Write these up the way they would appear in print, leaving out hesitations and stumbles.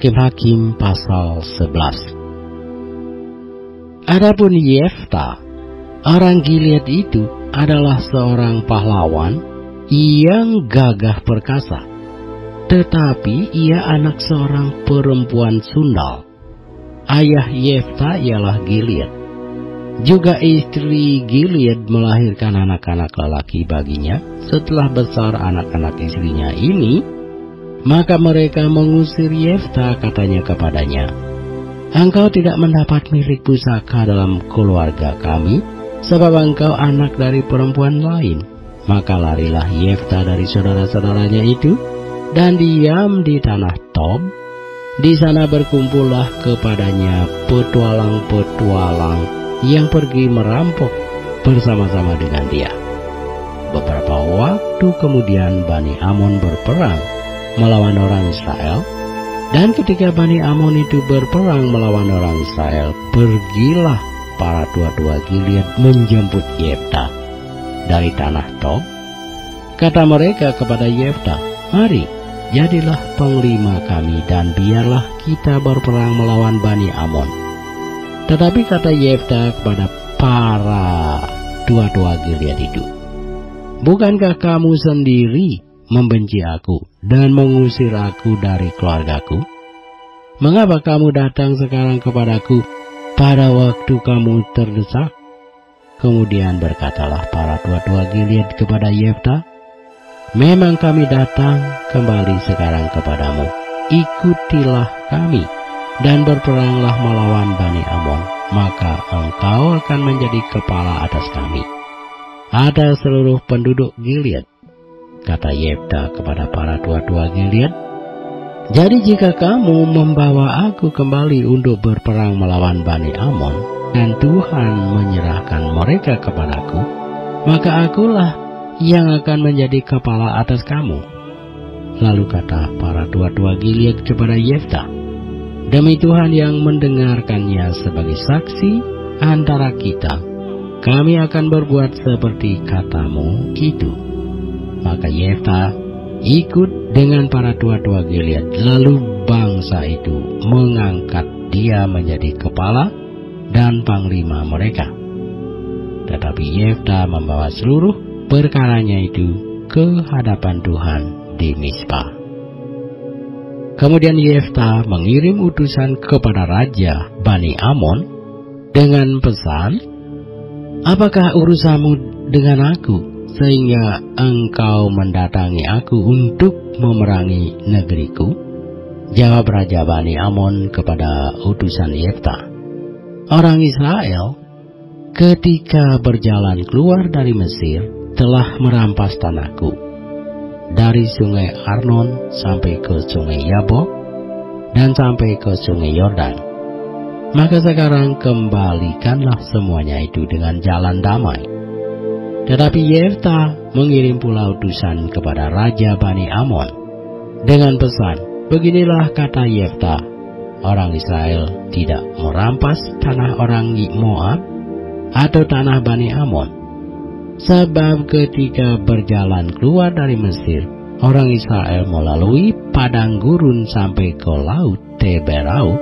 Hakim-Hakim pasal 11. Adapun Yefta, orang Gilead itu adalah seorang pahlawan yang gagah perkasa, tetapi ia anak seorang perempuan sundal. Ayah Yefta ialah Gilead. Juga istri Gilead melahirkan anak-anak lelaki baginya. Setelah besar anak-anak istrinya ini, maka mereka mengusir Yefta, katanya kepadanya, "Engkau tidak mendapat milik pusaka dalam keluarga kami, sebab engkau anak dari perempuan lain." Maka larilah Yefta dari saudara-saudaranya itu dan diam di tanah Tob. Di sana berkumpullah kepadanya petualang-petualang yang pergi merampok bersama-sama dengan dia. Beberapa waktu kemudian Bani Amon berperang melawan orang Israel, dan ketika Bani Amon itu berperang melawan orang Israel, pergilah para tua-tua Gilead menjemput Yefta dari tanah Tob. Kata mereka kepada Yefta, "Mari, jadilah panglima kami dan biarlah kita berperang melawan Bani Amon." Tetapi kata Yefta kepada para tua-tua Gilead itu, "Bukankah kamu sendiri membenci aku dan mengusir aku dari keluargaku? Mengapa kamu datang sekarang kepadaku pada waktu kamu terdesak?" Kemudian berkatalah para tua-tua Gilead kepada Yefta, "Memang kami datang kembali sekarang kepadamu. Ikutilah kami dan berperanglah melawan Bani Amon, maka engkau akan menjadi kepala atas kami atas seluruh penduduk Gilead." Kata Yefta kepada para tua-tua Gilead, "Jadi jika kamu membawa aku kembali untuk berperang melawan Bani Amon, dan Tuhan menyerahkan mereka kepadaku, maka akulah yang akan menjadi kepala atas kamu." Lalu kata para tua-tua Gilead kepada Yefta, "Demi Tuhan yang mendengarkannya sebagai saksi antara kita, kami akan berbuat seperti katamu itu." Maka Yefta ikut dengan para tua-tua Gilead, lalu bangsa itu mengangkat dia menjadi kepala dan panglima mereka. Tetapi Yefta membawa seluruh perkaranya itu ke hadapan Tuhan di Mizpah. Kemudian Yefta mengirim utusan kepada Raja Bani Amon dengan pesan, "Apakah urusanmu dengan aku sehingga engkau mendatangi aku untuk memerangi negeriku?" Jawab Raja Bani Amon kepada utusan Yefta, "Orang Israel ketika berjalan keluar dari Mesir telah merampas tanahku, dari sungai Arnon sampai ke sungai Yabok dan sampai ke sungai Yordan. Maka sekarang kembalikanlah semuanya itu dengan jalan damai." Tetapi Yefta mengirim pula utusan kepada Raja Bani Amon dengan pesan, "Beginilah kata Yefta, orang Israel tidak merampas tanah orang Moab atau tanah Bani Amon. Sebab ketika berjalan keluar dari Mesir, orang Israel melalui padang gurun sampai ke laut Teberau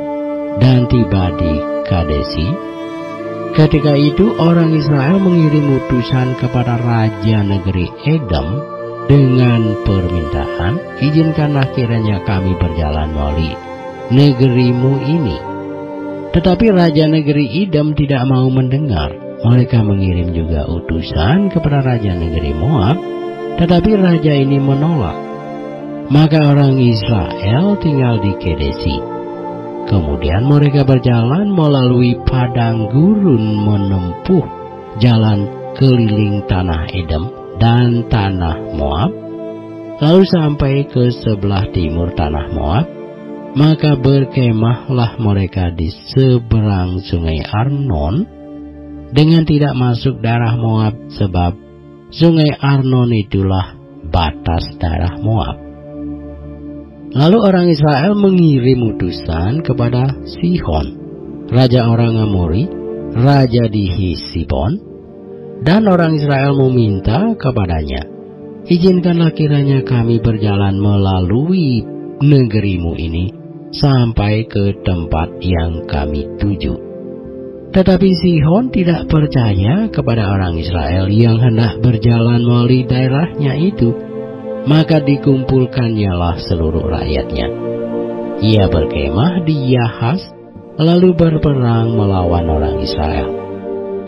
dan tiba di Kadesi. Ketika itu orang Israel mengirim utusan kepada raja negeri Edom dengan permintaan, 'Izinkanlah kiranya kami berjalan melalui negerimu ini.' Tetapi raja negeri Edom tidak mau mendengar. Mereka mengirim juga utusan kepada raja negeri Moab, tetapi raja ini menolak. Maka orang Israel tinggal di Kedesi. Kemudian mereka berjalan melalui padang gurun menempuh jalan keliling tanah Edom dan tanah Moab, lalu sampai ke sebelah timur tanah Moab. Maka berkemahlah mereka di seberang sungai Arnon dengan tidak masuk daerah Moab, sebab sungai Arnon itulah batas daerah Moab. Lalu orang Israel mengirim utusan kepada Sihon, raja orang Amori, raja di Hesibon, dan orang Israel meminta kepadanya, "Izinkanlah kiranya kami berjalan melalui negerimu ini sampai ke tempat yang kami tuju. Tetapi Sihon tidak percaya kepada orang Israel yang hendak berjalan melalui daerahnya itu. Maka dikumpulkannyalah seluruh rakyatnya. Ia berkemah di Yahas, lalu berperang melawan orang Israel.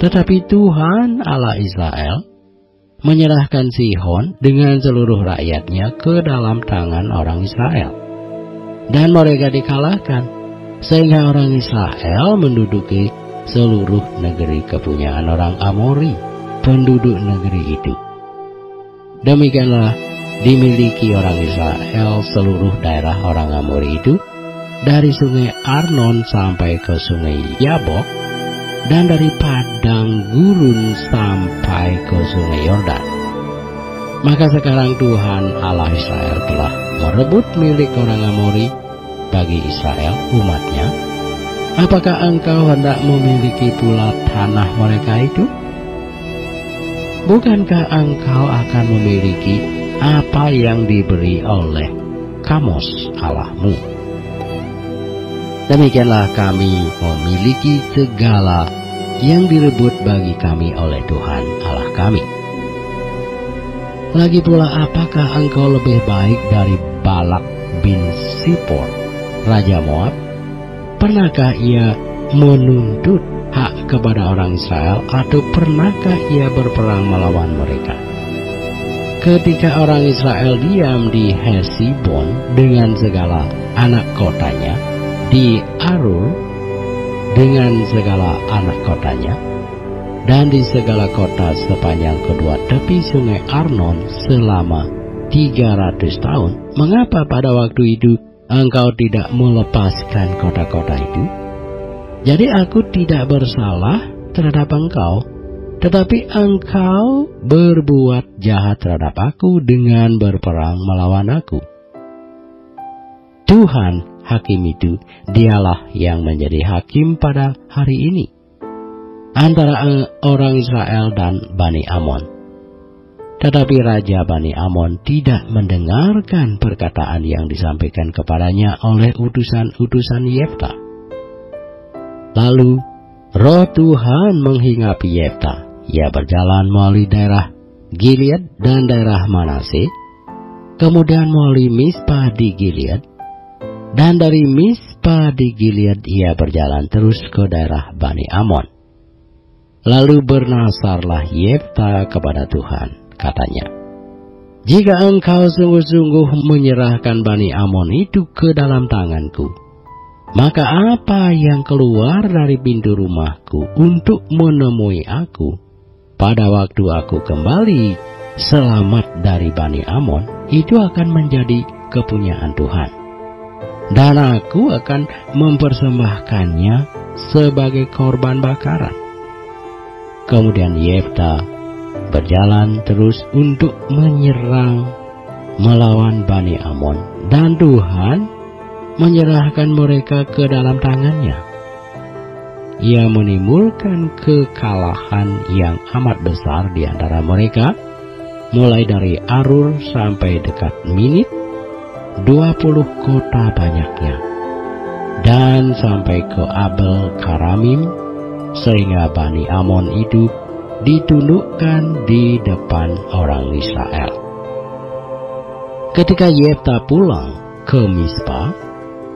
Tetapi Tuhan Allah Israel menyerahkan Sihon dengan seluruh rakyatnya ke dalam tangan orang Israel. Dan mereka dikalahkan, sehingga orang Israel menduduki seluruh negeri kepunyaan orang Amori, penduduk negeri itu. Demikianlah dimiliki orang Israel seluruh daerah orang Amori itu, dari sungai Arnon sampai ke sungai Yabok, dan dari padang gurun sampai ke sungai Yordan. Maka sekarang Tuhan Allah Israel telah merebut milik orang Amori bagi Israel umatnya. Apakah engkau hendak memiliki pula tanah mereka itu? Bukankah engkau akan memiliki apa yang diberi oleh Kamos Allahmu? Demikianlah kami memiliki segala yang direbut bagi kami oleh Tuhan Allah kami. Lagi pula, apakah engkau lebih baik dari Balak bin Sipor, Raja Moab? Pernahkah ia menuntut hak kepada orang Israel, atau pernahkah ia berperang melawan mereka? Ketika orang Israel diam di Hesibon dengan segala anak kotanya, di Arur dengan segala anak kotanya, dan di segala kota sepanjang kedua tepi sungai Arnon selama 300 tahun, mengapa pada waktu itu engkau tidak melepaskan kota-kota itu? Jadi aku tidak bersalah terhadap engkau, tetapi engkau berbuat jahat terhadap aku dengan berperang melawan aku. Tuhan Hakim itu, dialah yang menjadi hakim pada hari ini antara orang Israel dan Bani Amon. Tetapi Raja Bani Amon tidak mendengarkan perkataan yang disampaikan kepadanya oleh utusan-utusan Yefta. Lalu roh Tuhan menghinggapi Yefta. Ia berjalan melalui daerah Gilead dan daerah Manase, kemudian melalui Mispa di Gilead, dan dari Mispa di Gilead ia berjalan terus ke daerah Bani Amon. Lalu bernasarlah Yefta kepada Tuhan, katanya, "Jika engkau sungguh-sungguh menyerahkan Bani Amon itu ke dalam tanganku, maka apa yang keluar dari pintu rumahku untuk menemui aku pada waktu aku kembali selamat dari Bani Amon, itu akan menjadi kepunyaan Tuhan. Dan aku akan mempersembahkannya sebagai korban bakaran." Kemudian Yefta berjalan terus untuk menyerang melawan Bani Amon, dan Tuhan menyerahkan mereka ke dalam tangannya. Ia menimbulkan kekalahan yang amat besar di antara mereka, mulai dari Arur sampai dekat Minit, 20 kota banyaknya, dan sampai ke Abel Karamim, sehingga Bani Amon itu ditundukkan di depan orang Israel. Ketika Yefta pulang ke Mispa,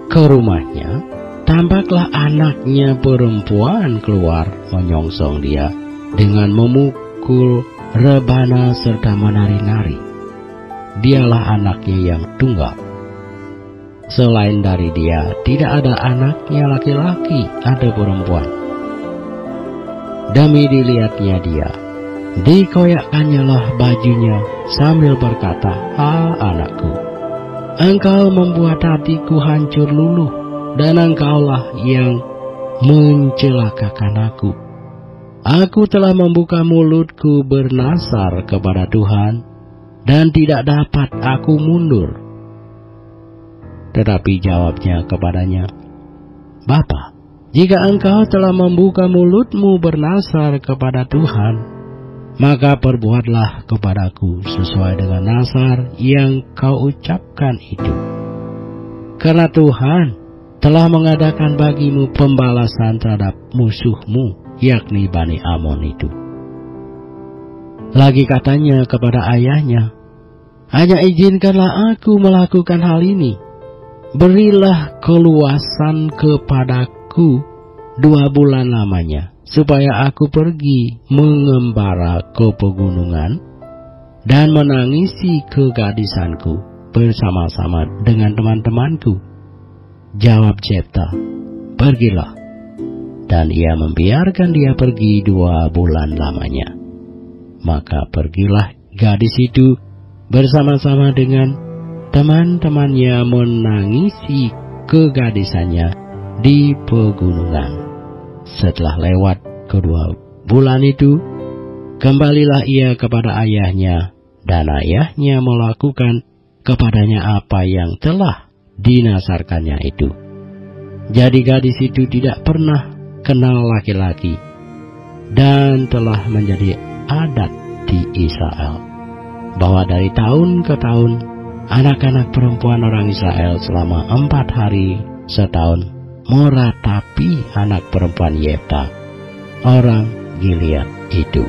ke rumahnya, tampaklah anaknya perempuan keluar menyongsong dia dengan memukul rebana serta menari-nari. Dialah anaknya yang tunggal. Selain dari dia, tidak ada anaknya laki-laki atau perempuan. Demi dilihatnya dia, dikoyakkannyalah bajunya sambil berkata, "Ah, anakku, engkau membuat hatiku hancur luluh, dan engkaulah yang mencelakakan aku. Aku telah membuka mulutku bernasar kepada Tuhan, dan tidak dapat aku mundur." Tetapi jawabnya kepadanya, "Bapa, jika engkau telah membuka mulutmu bernasar kepada Tuhan, maka perbuatlah kepadaku sesuai dengan nasar yang kau ucapkan itu. Karena Tuhan telah mengadakan bagimu pembalasan terhadap musuhmu, yakni Bani Amon itu. Lagi katanya kepada ayahnya, hanya izinkanlah aku melakukan hal ini. Berilah keluasan kepadaku 2 bulan lamanya, supaya aku pergi mengembara ke pegunungan dan menangisi kegadisanku bersama-sama dengan teman-temanku. Jawab Jefta, pergilah. Dan ia membiarkan dia pergi 2 bulan lamanya. Maka pergilah gadis itu bersama-sama dengan teman-temannya menangisi kegadisannya di pegunungan. Setelah lewat kedua bulan itu, kembalilah ia kepada ayahnya, dan ayahnya melakukan kepadanya apa yang telah dinasarkannya itu. Jadi gadis itu tidak pernah kenal laki-laki, dan telah menjadi adat di Israel, bahwa dari tahun ke tahun, anak-anak perempuan orang Israel selama 4 hari setahun meratapi anak perempuan Yefta, orang Gilead itu.